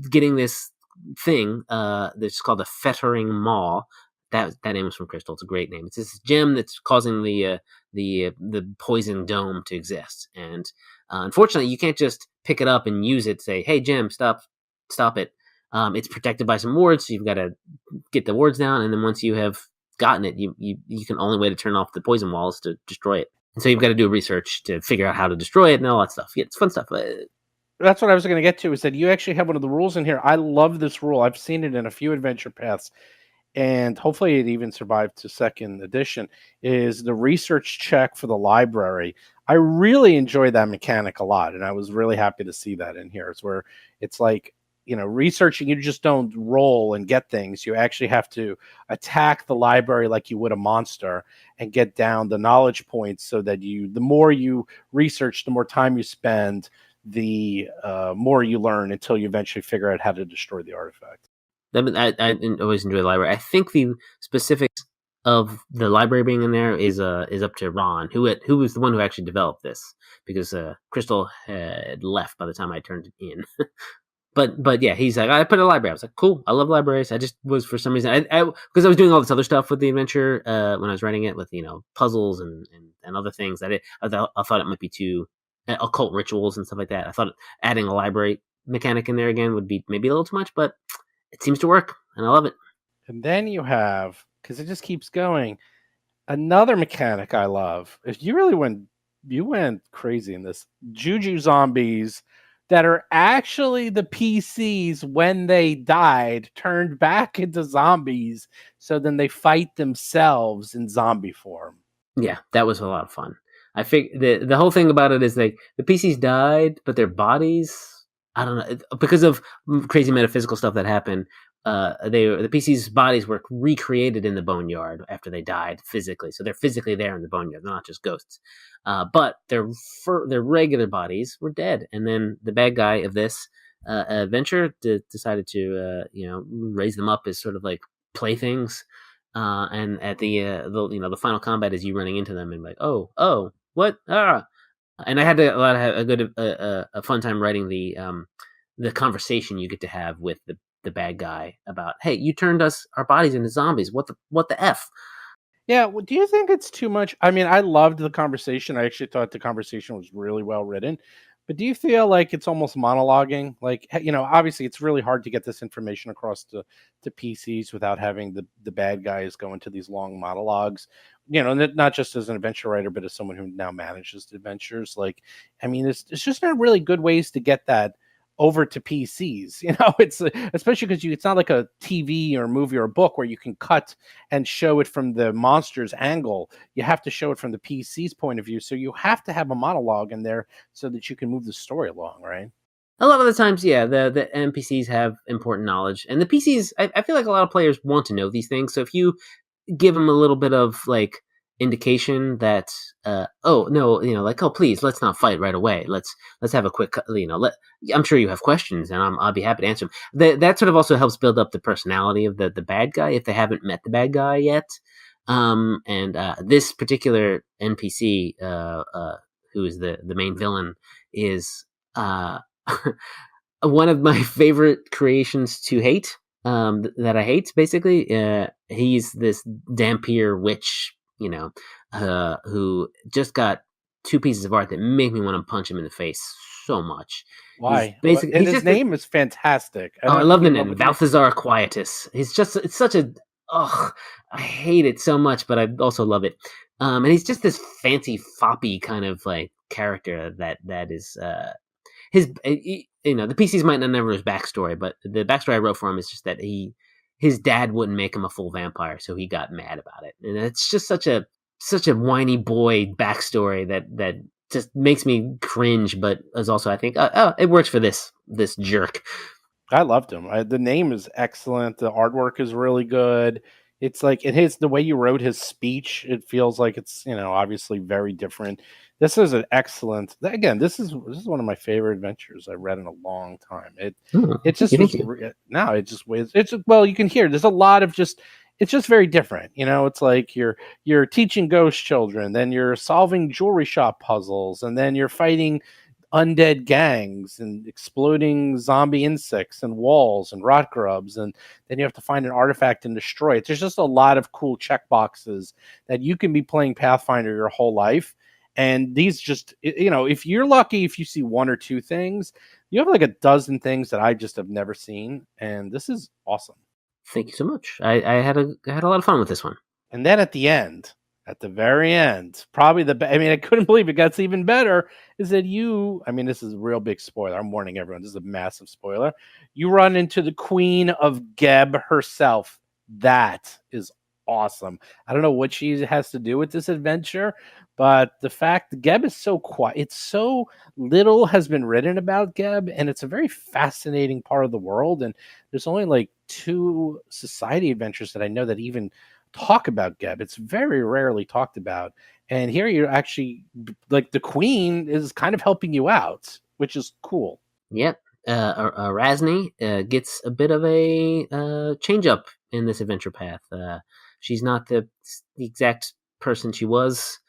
getting this thing that's called the Fettering Maw. That name was from Crystal. It's a great name. It's this gem that's causing the poison dome to exist, and unfortunately you can't just pick it up and use it, say, hey gem, stop it. It's protected by some wards, so you've got to get the wards down, and then once you have gotten it, you can only way to turn off the poison walls to destroy it. And so you've got to do research to figure out how to destroy it and all that stuff. Yeah, it's fun stuff. That's what I was going to get to, is that you actually have one of the rules in here. I love this rule. I've seen it in a few adventure paths, and hopefully it even survived to second edition, is the research check for the library. I really enjoy that mechanic a lot, and I was really happy to see that in here. It's where it's like, researching, you just don't roll and get things. You actually have to attack the library like you would a monster and get down the knowledge points so that the more you research, the more time you spend, the more you learn until you eventually figure out how to destroy the artifact. I always enjoy the library. I think the specifics of the library being in there is up to Ron, who was the one who actually developed this, because Crystal had left by the time I turned it in. But yeah, he's like, I put a library. I was like, cool, I love libraries. I just was, for some reason, because I was doing all this other stuff with the adventure when I was writing it, with puzzles and other things that I thought it might be too occult rituals and stuff like that. I thought adding a library mechanic in there again would be maybe a little too much, but it seems to work, and I love it. And then you have, because it just keeps going, another mechanic I love. If you really went crazy in this, Juju zombies that are actually the PCs when they died turned back into zombies, so then they fight themselves in zombie form. Yeah, that was a lot of fun. I think the whole thing about it is like the PCs died, but their bodies, I don't know, because of crazy metaphysical stuff that happened. The PCs' bodies were recreated in the boneyard after they died physically, so they're physically there in the boneyard. They're not just ghosts, but their regular bodies were dead. And then the bad guy of this adventure decided to raise them up as sort of like playthings. And at the final combat is you running into them and like, oh, what? And I had a fun time writing the conversation you get to have with the bad guy about, hey, you turned our bodies into zombies. What the f? Yeah, well, do you think it's too much? I mean, I loved the conversation. I actually thought the conversation was really well written. But do you feel like it's almost monologuing? Like, obviously it's really hard to get this information across to PCs without having the bad guys go into these long monologues. Not just as an adventure writer, but as someone who now manages the adventures. Like, I mean, it's just not really good ways to get that over to PCs. It's especially because it's not like a TV or movie or a book where you can cut and show it from the monster's angle. You have to show it from the PC's point of view. So you have to have a monologue in there so that you can move the story along, right? A lot of the times, yeah, the NPCs have important knowledge, and the PCs. I feel like a lot of players want to know these things. So if you give them a little bit of like indication that oh no, like, oh please, let's not fight right away, let's have a quick, I'm sure you have questions and I'll be happy to answer them. That sort of also helps build up the personality of the bad guy if they haven't met the bad guy yet. And this particular NPC who is the main villain is one of my favorite creations to hate, that I hate, basically. He's this Dampier witch, who just got two pieces of art that make me want to punch him in the face so much. Why? And his name is fantastic. I love the name, Balthazar Quietus. It's such a, I hate it so much, but I also love it. And he's just this fancy foppy kind of like character that is his. The PCs might not know his backstory, but the backstory I wrote for him is just that his dad wouldn't make him a full vampire, so he got mad about it. And it's just such a whiny boy backstory that just makes me cringe, but is also, I think, it works for this jerk. I loved him. The name is excellent. The artwork is really good. It's like the way you wrote his speech. It feels like it's obviously very different. This is an excellent. Again, this is one of my favorite adventures I've read in a long time. Well, you can hear there's a lot of just. It's just very different. It's like you're teaching ghost children, then you're solving jewelry shop puzzles, and then you're fighting undead gangs and exploding zombie insects and walls and rot grubs, and then you have to find an artifact and destroy it. There's just a lot of cool checkboxes that you can be playing Pathfinder your whole life. And these just, if you're lucky, if you see one or two things, you have like a dozen things that I just have never seen. And this is awesome. Thank you so much. I had a lot of fun with this one. And then at the very end, probably I couldn't believe it gets even better, is that this is a real big spoiler. I'm warning everyone. This is a massive spoiler. You run into the Queen of Geb herself. That is awesome. I don't know what she has to do with this adventure, but the fact that Geb is so quiet, it's so little has been written about Geb, and it's a very fascinating part of the world. And there's only like 2 society adventures that I know that even talk about Geb. It's very rarely talked about. And here you're actually like the queen is kind of helping you out, which is cool. Yep. Razni gets a bit of a change up in this adventure path. She's not the exact person she was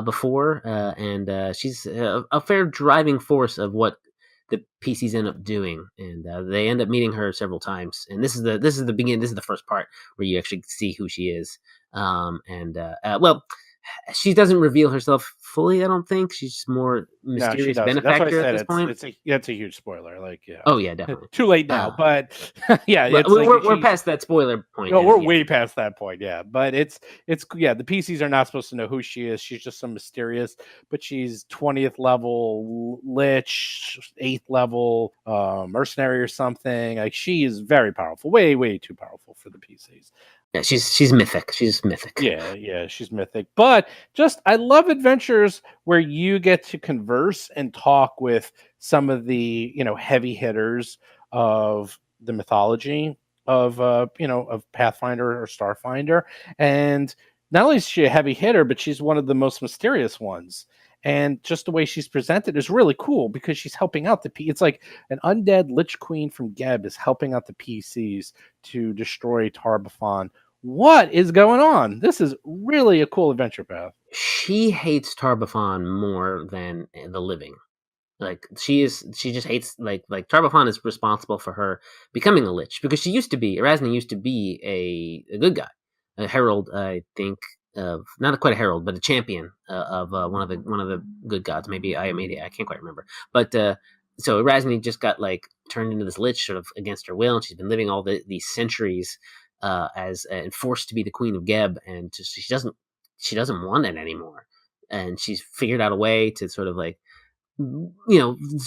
before, and she's a fair driving force of what the PCs end up doing, and they end up meeting her several times. And this is the beginning. This is the first part where you actually see who she is. Well, she doesn't reveal herself fully, I don't think. She's just more mysterious benefactor at this point. It's a huge spoiler. Like, yeah. Oh yeah, definitely. Too late now, but yeah, we're past that spoiler point. No, we're way past that point. Yeah, but it's the PCs are not supposed to know who she is. She's just some mysterious, but she's 20th level lich, 8th level mercenary or something. Like, she is very powerful, way too powerful for the PCs. Yeah, she's mythic. She's mythic. Yeah, she's mythic. But I love adventures where you get to converse and talk with some of the, heavy hitters of the mythology of Pathfinder or Starfinder. And not only is she a heavy hitter, but she's one of the most mysterious ones. And just the way she's presented is really cool because she's helping out it's like an undead Lich Queen from Geb is helping out the PCs to destroy Tarbafon. What is going on? This is really a cool adventure path. She hates Tarbafon more than the living. Like she just hates like Tarbafon is responsible for her becoming a lich because Erasmi used to be a good guy, a herald, I think, of not quite a herald, but a champion of one of the good gods. Maybe I can't quite remember. But so Erasmi just got like turned into this lich sort of against her will, and she's been living all these centuries as and forced to be the queen of Geb, and just she doesn't want it anymore, and she's figured out a way to sort of like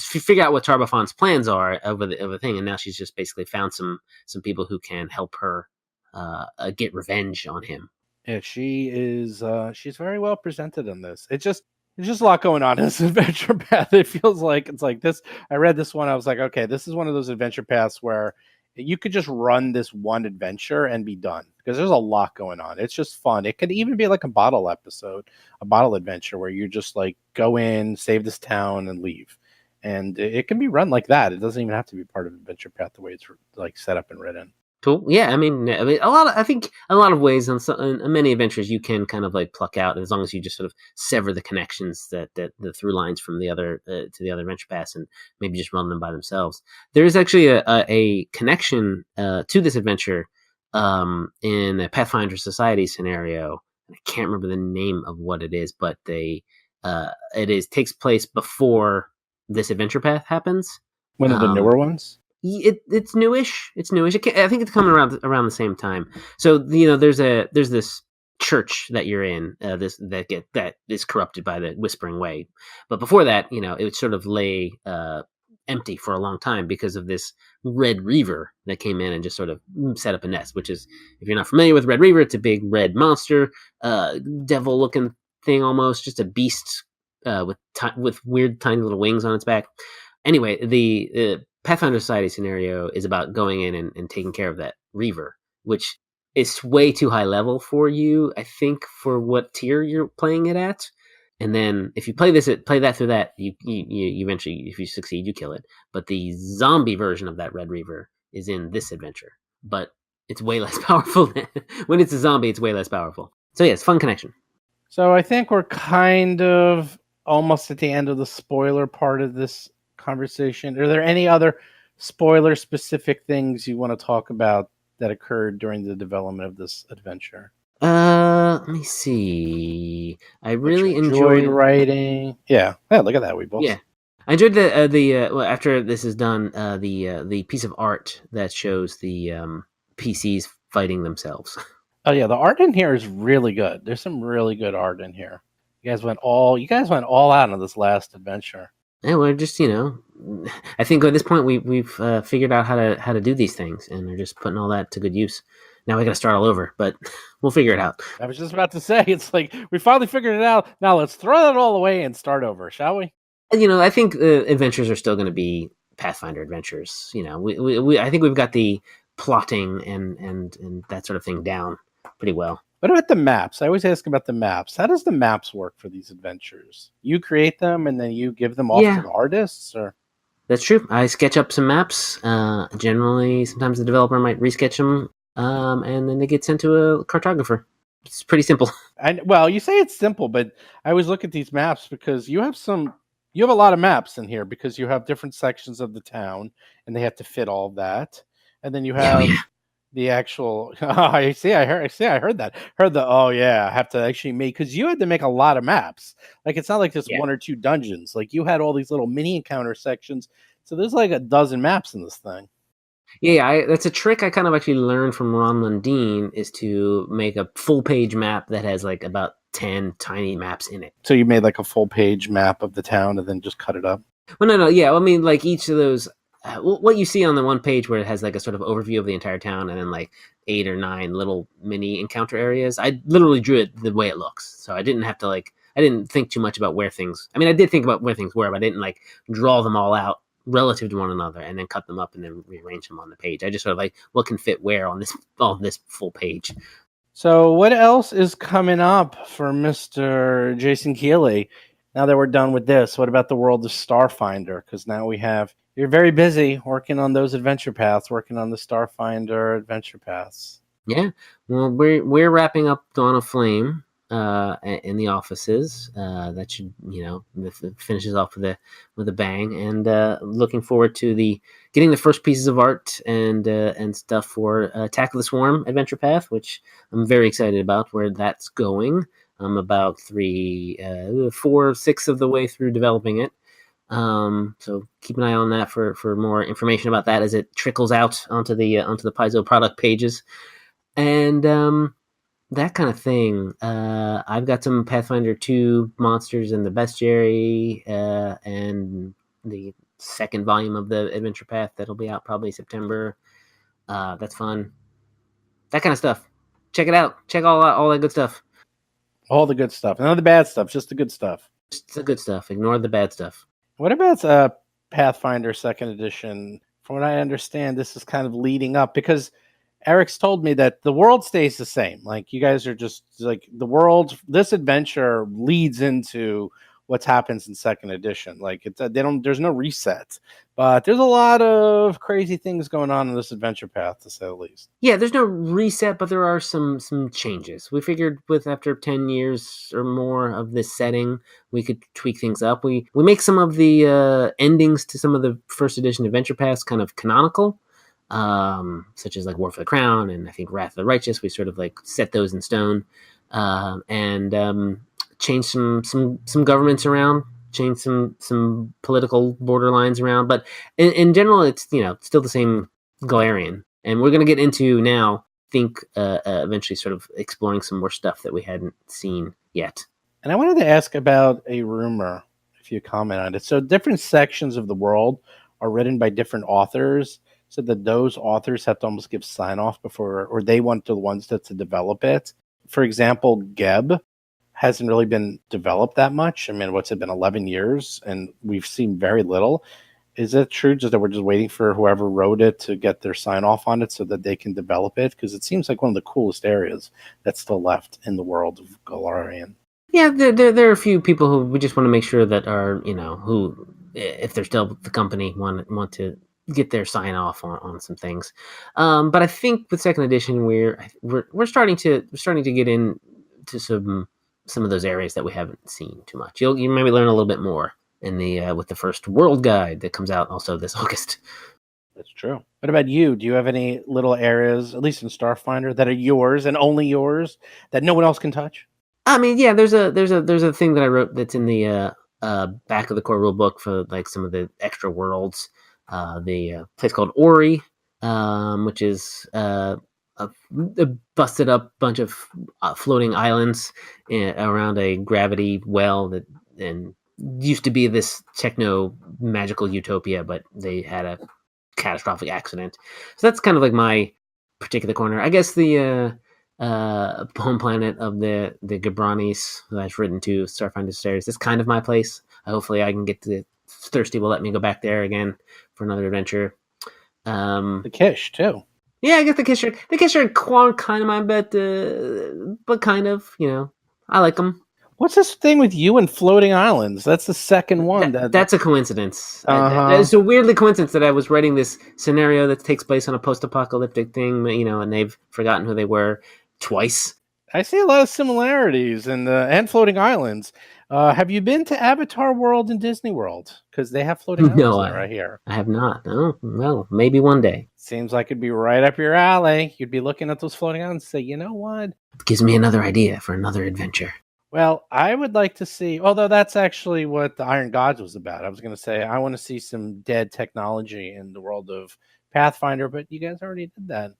figure out what Tarbafon's plans are over the thing, and now she's just basically found some people who can help her get revenge on him. Yeah, she is. She's very well presented in this. It's just a lot going on in this adventure path. It feels like it's like this. I read this one. I was like, okay, this is one of those adventure paths where you could just run this one adventure and be done because there's a lot going on. It's just fun. It could even be like a bottle adventure where you just like go in, save this town, and leave. And it can be run like that. It doesn't even have to be part of adventure path the way it's like set up and written. Cool. Yeah, I mean, I think a lot of ways on many adventures you can kind of like pluck out, as long as you just sort of sever the connections that the through lines from the other to the other adventure paths, and maybe just run them by themselves. There is actually a connection to this adventure in a Pathfinder Society scenario. I can't remember the name of what it is, but takes place before this adventure path happens. One of the newer ones. It's newish. I think it's coming around the same time. So there's this church that you're in, that is corrupted by the Whispering Way. But before that, it sort of lay empty for a long time because of this Red Reaver that came in and just sort of set up a nest. Which is, if you're not familiar with Red Reaver, it's a big red monster, devil-looking thing almost, just a beast with weird tiny little wings on its back. Anyway, the Pathfinder Society scenario is about going in and taking care of that Reaver, which is way too high level for you, I think, for what tier you're playing it at. And then if you play that through that, you eventually, if you succeed, you kill it. But the zombie version of that Red Reaver is in this adventure, but it's way less powerful. When it's a zombie, it's way less powerful. So yeah, it's fun connection. So I think we're kind of almost at the end of the spoiler part of this conversation. Are there any other spoiler specific things you want to talk about that occurred during the development of this adventure? Let me see. I really enjoyed writing. Yeah, look at that. We both. Yeah, I enjoyed the after this is done, the piece of art that shows the PCs fighting themselves. Oh yeah, the art in here is really good. There's some really good art in here. You guys went all out on this last adventure. Yeah, we're just, I think at this point we've figured out how to do these things, and we're just putting all that to good use. Now we got to start all over, but we'll figure it out. I was just about to say, it's like we finally figured it out. Now let's throw that all away and start over, shall we? I think adventures are still going to be Pathfinder adventures. I think we've got the plotting and that sort of thing down pretty well. What about the maps? I always ask about the maps. How does the maps work for these adventures? You create them and then you give them off to the artists, or? That's true. I sketch up some maps. Generally, sometimes the developer might resketch them, and then they get sent to a cartographer. It's pretty simple. Well, you say it's simple, but I always look at these maps because you have a lot of maps in here because you have different sections of the town, and they have to fit all of that. And then you have the actual. I heard that. I have to actually make, because you had to make a lot of maps. Like it's not like just one or two dungeons. Like you had all these little mini encounter sections. So there's like a dozen maps in this thing. Yeah, that's a trick I kind of actually learned from Ron Lundeen, is to make a full page map that has like about 10 tiny maps in it. So you made like a full page map of the town and then just cut it up? Well, no. Yeah, I mean, like each of those, what you see on the one page where it has like a sort of overview of the entire town, and then like 8 or 9 little mini encounter areas. I literally drew it the way it looks, so I didn't have to I didn't think too much about where things. I mean, I did think about where things were, but I didn't draw them all out relative to one another and then cut them up and then rearrange them on the page. I just sort of what can fit where on this full page. So what else is coming up for Mr. Jason Keeley? Now that we're done with this, what about the world of Starfinder? Because now you're very busy working on those adventure paths, working on the Starfinder adventure paths. Yeah, well, we're wrapping up Dawn of Flame in the offices. That should finishes off with a bang, and looking forward to getting the first pieces of art and stuff for Attack of the Swarm Adventure Path, which I'm very excited about where that's going. I'm about 4, 6 of the way through developing it. So keep an eye on that for more information about that as it trickles out onto the Paizo product pages. And that kind of thing. I've got some Pathfinder 2 monsters in the bestiary and the second volume of the Adventure Path that'll be out probably September. That's fun. That kind of stuff. Check it out. Check all that good stuff. All the good stuff. None of the bad stuff, just the good stuff. Just the good stuff. Ignore the bad stuff. What about Pathfinder Second Edition? From what I understand, this is kind of leading up because Eric's told me that the world stays the same. You guys are just the world. This adventure leads into what happens in Second Edition. There's no reset, but there's a lot of crazy things going on in this adventure path, to say the least. Yeah, there's no reset, but there are some changes. We figured after 10 years or more of this setting, we could tweak things up. We make some of the endings to some of the first edition adventure paths kind of canonical. Such as War for the Crown and I think Wrath of the Righteous. We sort of set those in stone and change some governments around, change some political borderlines around. But in general, it's still the same Galarian. And we're going to get into now, eventually sort of exploring some more stuff that we hadn't seen yet. And I wanted to ask about a rumor, if you comment on it. So different sections of the world are written by different authors. So that those authors have to almost give sign off before, or they want the ones to develop it. For example, Geb hasn't really been developed that much. I mean, what's it been, 11 years? And we've seen very little. Is it true just that we're just waiting for whoever wrote it to get their sign off on it so that they can develop it? Because it seems like one of the coolest areas that's still left in the world of Galarian. Yeah, there are a few people who we just want to make sure that are, who, if they're still with the company, want to get their sign off on some things. But I think with Second Edition, we're starting to get into some of those areas that we haven't seen too much. You maybe learn a little bit more in the with the first World Guide that comes out also this August. That's true. What about you? Do you have any little areas, at least in Starfinder, that are yours and only yours that no one else can touch? I mean, yeah, there's a thing that I wrote that's in the back of the core rule book for some of the extra worlds. The place called Ori, which is a busted up bunch of floating islands around a gravity well that and used to be this techno magical utopia, but they had a catastrophic accident. So that's kind of my particular corner. I guess the home planet of the Gabranis that I've written to Starfinder Stairs is kind of my place. Hopefully I can get to Thirsty will let me go back there again for another adventure. The Kish too. Yeah, I guess the Kish are kind of my bet, but kind of, I like them. What's this thing with you and floating islands? That's the second one. That's a coincidence. Uh-huh. It's a weirdly coincidence that I was writing this scenario that takes place on a post-apocalyptic thing, and they've forgotten who they were twice. I see a lot of similarities and floating islands. Have you been to Avatar World and Disney World? Because they have floating islands right here. I have not. Oh, well, maybe one day. Seems like it'd be right up your alley. You'd be looking at those floating islands and say, you know what? It gives me another idea for another adventure. Well, I would like to see, although that's actually what the Iron Gods was about. I was going to say, I want to see some dead technology in the world of Pathfinder, but you guys already did that.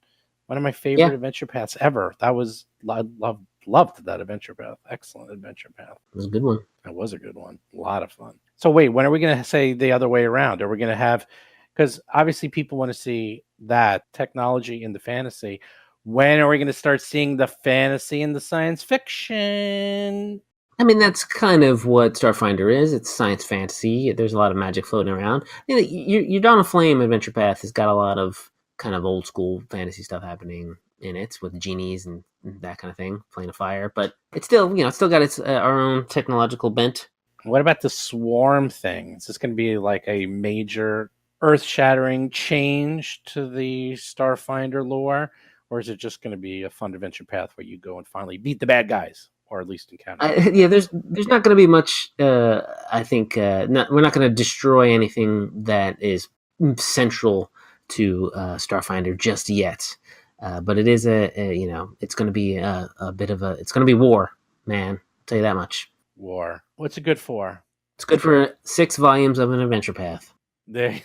One of my favorite adventure paths ever. I loved that adventure path. Excellent adventure path. It was a good one. It was a good one. A lot of fun. So wait, when are we going to say the other way around? Are we going to have, because obviously people want to see that technology in the fantasy. When are we going to start seeing the fantasy and the science fiction? I mean, that's kind of what Starfinder is. It's science fantasy. There's a lot of magic floating around. You know, your Dawn of Flame Adventure Path has got a lot of kind of old school fantasy stuff happening in it with genies and that kind of thing, playing a fire. But it's still, it's still got its our own technological bent. What about the swarm thing? Is this going to be like a major earth-shattering change to the Starfinder lore? Or is it just going to be a fun adventure path where you go and finally beat the bad guys? Or at least encounter. There's not going to be much. I think we're not going to destroy anything that is central to Starfinder just yet. But it is it's going to be a bit of it's going to be war, man. I'll tell you that much. War. What's it good for? It's good for 6 volumes of an adventure path. There,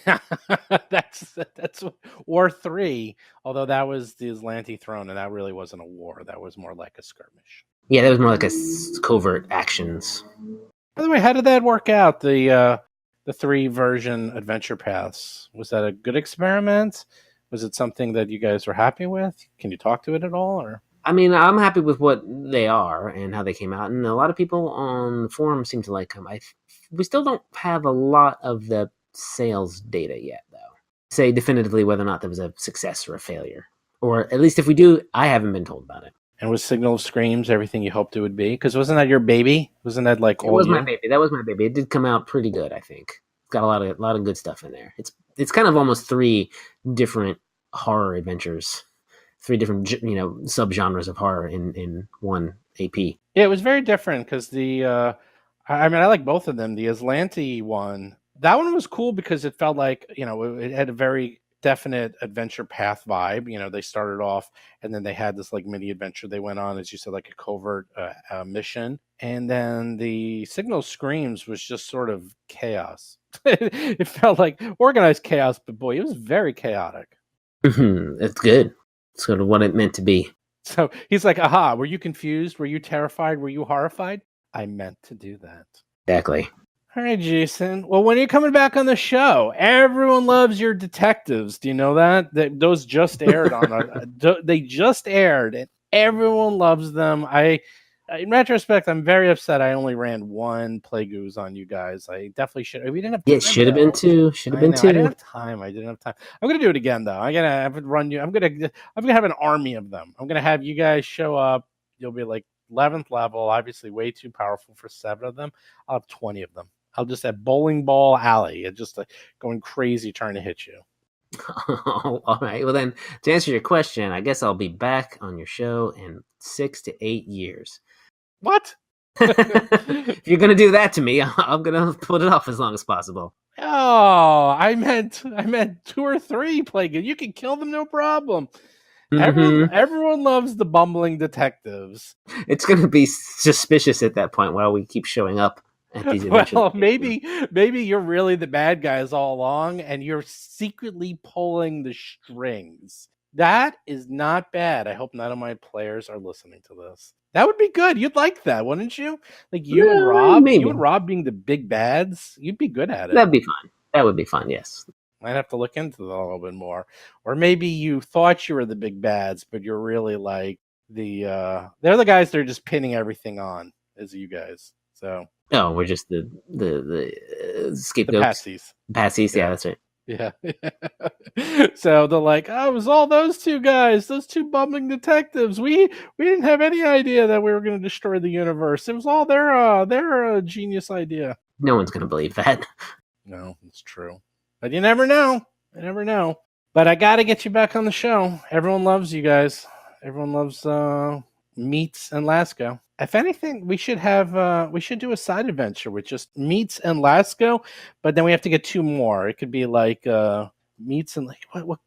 that's War 3. Although that was the Aslanti throne, and that really wasn't a war. That was more like a skirmish. Yeah, that was more like a covert actions. By the way, how did that work out? The 3-version adventure paths, was that a good experiment? Was it something that you guys were happy with? Can you talk to it at all, or? I mean, I'm happy with what they are and how they came out, and a lot of people on the forum seem to like them. We still don't have a lot of the sales data yet, though. Say definitively whether or not there was a success or a failure, or at least if we do, I haven't been told about it. And was Signal of Screams everything you hoped it would be? Because wasn't that your baby? Wasn't that like all? It was my baby. That was my baby. It did come out pretty good, I think. It's got a lot of good stuff in there. It's kind of almost 3 different horror adventures, 3 different subgenres of horror in one AP. Yeah, it was very different because I like both of them. The Aslanti one, that one was cool because it felt like it had a very definite adventure path vibe. They started off and then they had this like mini adventure they went on, as you said, like a covert mission. And then the Signal Screams was just sort of chaos. It felt like organized chaos, but boy, it was very chaotic. It's good. It's sort of what it meant to be. So he's like, aha, were you confused? Were you terrified? Were you horrified? I meant to do that. Exactly. All right, Jason. Well, when are you coming back on the show? Everyone loves your detectives. Do you know that? Those just aired they just aired, and everyone loves them. In retrospect, I'm very upset. I only ran 1 Plague Ooze on you guys. I definitely should. We didn't have time. It should have been 2. Should have been 2. I didn't have time. I'm gonna do it again though. I'm gonna have it run you. I'm gonna have an army of them. I'm gonna have you guys show up. You'll be like 11th level. Obviously, way too powerful for 7 of them. I'll have 20 of them. I'll just have bowling ball alley and just going crazy trying to hit you. All right. Well, then, to answer your question, I guess I'll be back on your show in 6 to 8 years. What? If you're gonna do that to me, I'm gonna put it off as long as possible. Oh, I meant 2 or 3 Plague. You can kill them, no problem. Mm-hmm. Everyone loves the bumbling detectives. It's gonna be suspicious at that point while we keep showing up. Well, maybe you're really the bad guys all along, and you're secretly pulling the strings. That is not bad. I hope none of my players are listening to this. That would be good. You'd like that, wouldn't you? Like you and Rob, maybe. You and Rob being the big bads. You'd be good at it. That'd be fun. That would be fun. Yes. Might have to look into that a little bit more, or maybe you thought you were the big bads, but you're really like they're the guys that are just pinning everything on as you guys. So. Oh, we're just the scapegoats. The patsies. Yeah, that's right. Yeah. So they're like, oh, it was all those 2 guys, those 2 bumbling detectives. We didn't have any idea that we were going to destroy the universe. It was all their genius idea. No one's going to believe that. No, it's true. But you never know. You never know. But I got to get you back on the show. Everyone loves you guys. Everyone loves Meats and Lasco. If anything, we should do a side adventure with just Meats and Lasco, but then we have to get 2 more. It could be like Meats and like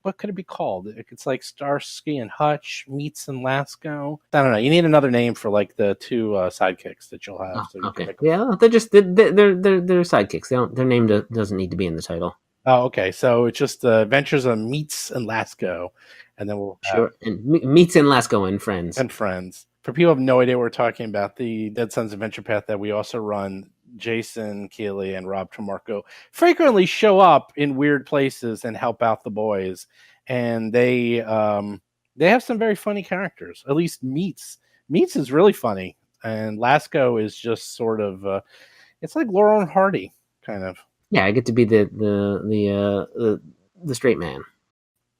what could it be called? It's like Starsky and Hutch, Meats and Lasco. I don't know. You need another name for like the 2 sidekicks that you'll have. Oh, so you okay. Yeah, they're sidekicks. Their name doesn't need to be in the title. Oh, okay. So it's just the Adventures of Meats and Lasco, and then we'll sure. And Meats and Lasco and friends. And friends. For people who have no idea what we're talking about, the Dead Sons Adventure Path that we also run, Jason Keeley and Rob Tremarco frequently show up in weird places and help out the boys. And they They have some very funny characters. At least Meats. Meats is really funny, and Lasco is just sort of. It's like Laurel and Hardy, kind of. Yeah, I get to be the straight man.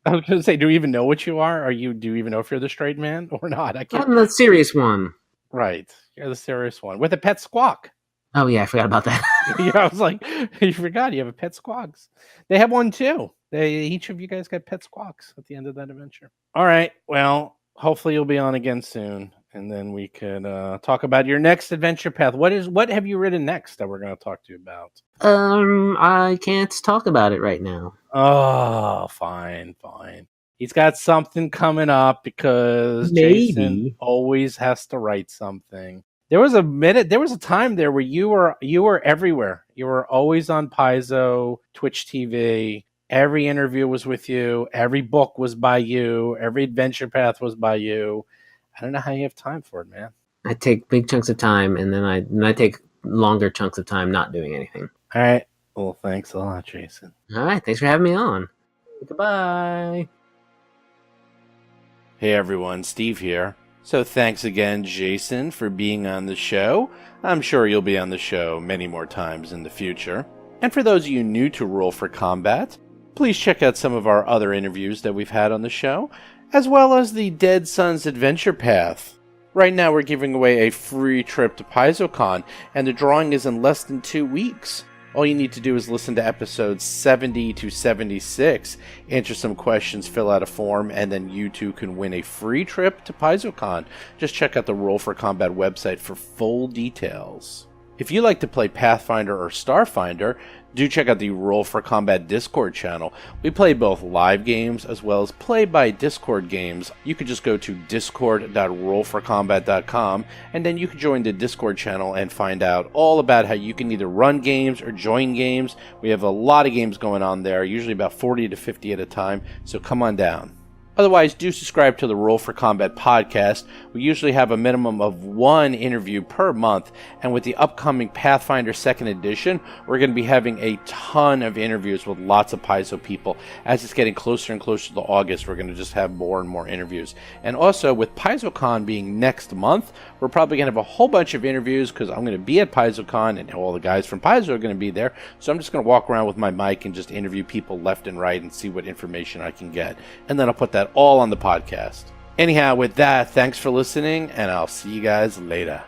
I was going to say, do you even know what you are? Do you even know if you're the straight man or not? I can't. I'm the serious one. Right, you're the serious one with a pet squawk. Oh yeah, I forgot about that. Yeah, I was like, you forgot you have a pet squawks. They have one too. Each of you guys got pet squawks at the end of that adventure. All right, well, hopefully you'll be on again soon, and then we could talk about your next adventure path. What have you written next that we're going to talk to you about? I can't talk about it right now. Oh, fine. He's got something coming up because Jason always has to write something. There was a time there where you were everywhere. You were always on Paizo, Twitch TV. Every interview was with you. Every book was by you. Every adventure path was by you. I don't know how you have time for it, man. I take big chunks of time, and then I take longer chunks of time not doing anything. All right. Well, thanks a lot, Jason. All right. Thanks for having me on. Goodbye. Hey, everyone. Steve here. So thanks again, Jason, for being on the show. I'm sure you'll be on the show many more times in the future. And for those of you new to Roll for Combat, please check out some of our other interviews that we've had on the show, as well as the Dead Sons Adventure Path. Right now we're giving away a free trip to PaizoCon, and the drawing is in less than 2 weeks. All you need to do is listen to episodes 70 to 76, answer some questions, fill out a form, and then you too can win a free trip to PaizoCon. Just check out the Roll for Combat website for full details. If you like to play Pathfinder or Starfinder, do check out the Roll for Combat Discord channel. We play both live games as well as play-by Discord games. You could just go to discord.rollforcombat.com, and then you can join the Discord channel and find out all about how you can either run games or join games. We have a lot of games going on there, usually about 40 to 50 at a time, so come on down. Otherwise, do subscribe to the Roll for Combat podcast. We usually have a minimum of 1 interview per month, and with the upcoming Pathfinder Second Edition, we're going to be having a ton of interviews with lots of Paizo people. As it's getting closer and closer to August, we're going to just have more and more interviews. And also, with PaizoCon being next month, we're probably going to have a whole bunch of interviews because I'm going to be at PaizoCon, and all the guys from Paizo are going to be there. So I'm just going to walk around with my mic and just interview people left and right and see what information I can get. And then I'll put that all on the podcast. Anyhow, with that, thanks for listening, and I'll see you guys later.